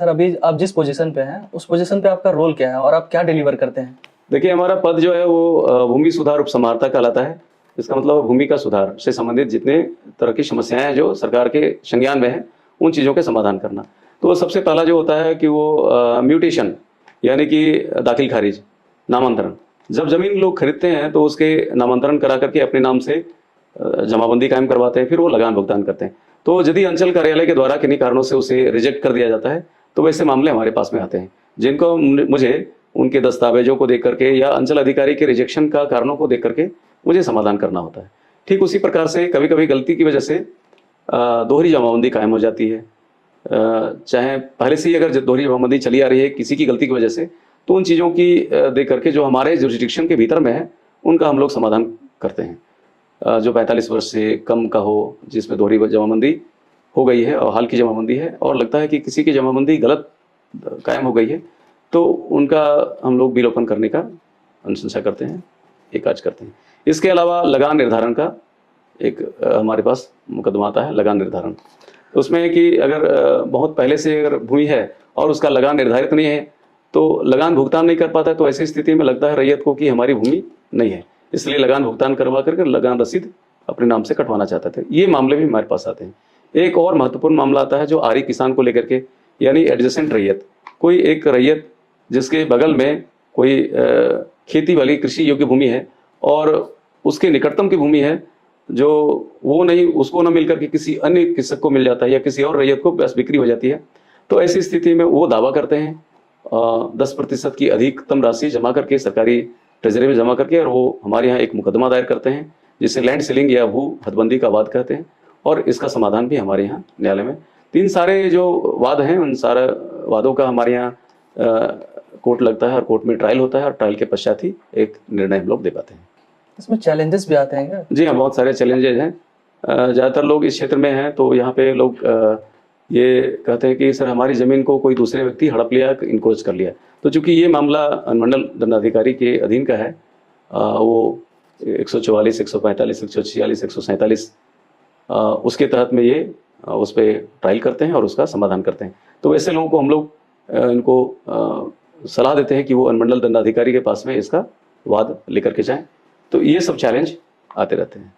Sir अभी आप जिस पोजीशन पे हैं उस पोजीशन पे आपका रोल क्या है और आप क्या डिलीवर करते हैं? देखिए, हमारा पद जो है वो भूमि सुधार उपसमाहर्ता कहलाता है। इसका मतलब भूमि का सुधार से संबंधित जितने तरह की समस्याएं हैं जो सरकार के संज्ञान में है, उन चीज़ों के समाधान करना। तो सबसे पहला जो होता है कि वो म्यूटेशन यानी कि दाखिल खारिज, नामांतरण। जब ज़मीन लोग खरीदते हैं तो उसके नामांतरण करा करके अपने नाम से जमाबंदी कायम करवाते हैं, फिर वो लगान भुगतान करते हैं। तो यदि अंचल कार्यालय के द्वारा किन्हीं कारणों से उसे रिजेक्ट कर दिया जाता है, तो वैसे मामले हमारे पास में आते हैं, जिनको मुझे उनके दस्तावेजों को देख करके या अंचल अधिकारी के रिजेक्शन का कारणों को देख करके मुझे समाधान करना होता है। ठीक उसी प्रकार से कभी कभी गलती की वजह से दोहरी जमाबंदी कायम हो जाती है। चाहे पहले से ही अगर दोहरी जमाबंदी चली आ रही है किसी की गलती की वजह से, तो उन चीज़ों की देख करके जो हमारे जुरिस्डिक्शन के भीतर में है उनका हम लोग समाधान करते हैं। जो 45 वर्ष से कम का हो, जिसमें दोहरी जमाबंदी हो गई है और हाल की जमाबंदी है और लगता है कि किसी की जमाबंदी गलत कायम हो गई है, तो उनका हम लोग बिल ओपन करने का अनुशंसा करते हैं, ये काज करते हैं। इसके अलावा लगान निर्धारण का एक हमारे पास मुकदमा आता है, लगान निर्धारण। उसमें कि अगर बहुत पहले से अगर भूमि है और उसका लगान निर्धारित नहीं है, तो लगान भुगतान नहीं कर पाता है, तो ऐसी स्थिति में लगता है रैयत को कि हमारी भूमि नहीं है, इसलिए लगान भुगतान करवा करके लगान रसीद अपने नाम से कटवाना चाहते थे। ये मामले भी हमारे पास आते हैं। एक और महत्वपूर्ण मामला आता है जो आरी किसान को लेकर के, यानी एडजेसेंट रैयत। कोई एक रैयत जिसके बगल में कोई खेती वाली कृषि योग्य भूमि है और उसके निकटतम की भूमि है, जो वो नहीं, उसको ना मिलकर के किसी अन्य कृषक को मिल जाता है या किसी और रैयत को बस बिक्री हो जाती है। तो ऐसी स्थिति में वो दावा करते हैं 10% की अधिकतम राशि जमा करके सरकारी ट्रेजरी में जमा करके, और वो हमारे यहाँ एक मुकदमा दायर करते हैं जिसे लैंड सीलिंग या भू हदबंदी का वाद कहते हैं, और इसका समाधान भी हमारे यहाँ न्यायालय में। तीन सारे जो वाद हैं उन सारे वादों का हमारे यहाँ कोर्ट लगता है और कोर्ट में ट्रायल होता है, और ट्रायल के पश्चात ही एक निर्णय हम लोग दे पाते हैं। इसमें चैलेंजेस भी आते हैं क्या? जी हाँ, बहुत सारे चैलेंजेस हैं। ज़्यादातर लोग इस क्षेत्र में हैं तो यहाँ पे लोग ये कहते हैं कि सर हमारी ज़मीन को कोई दूसरे व्यक्ति हड़प लिया, इनक्रोच कर लिया। तो चूंकि ये मामला अनुमंडल दंडाधिकारी के अधीन का है, वो 144, 145, 146, 147 उसके तहत में ये उस पर ट्रायल करते हैं और उसका समाधान करते हैं। तो वैसे लोगों को हम लोग इनको सलाह देते हैं कि वो अनुमंडल दंडाधिकारी के पास में इसका वाद लेकर के जाएं। तो ये सब चैलेंज आते रहते हैं।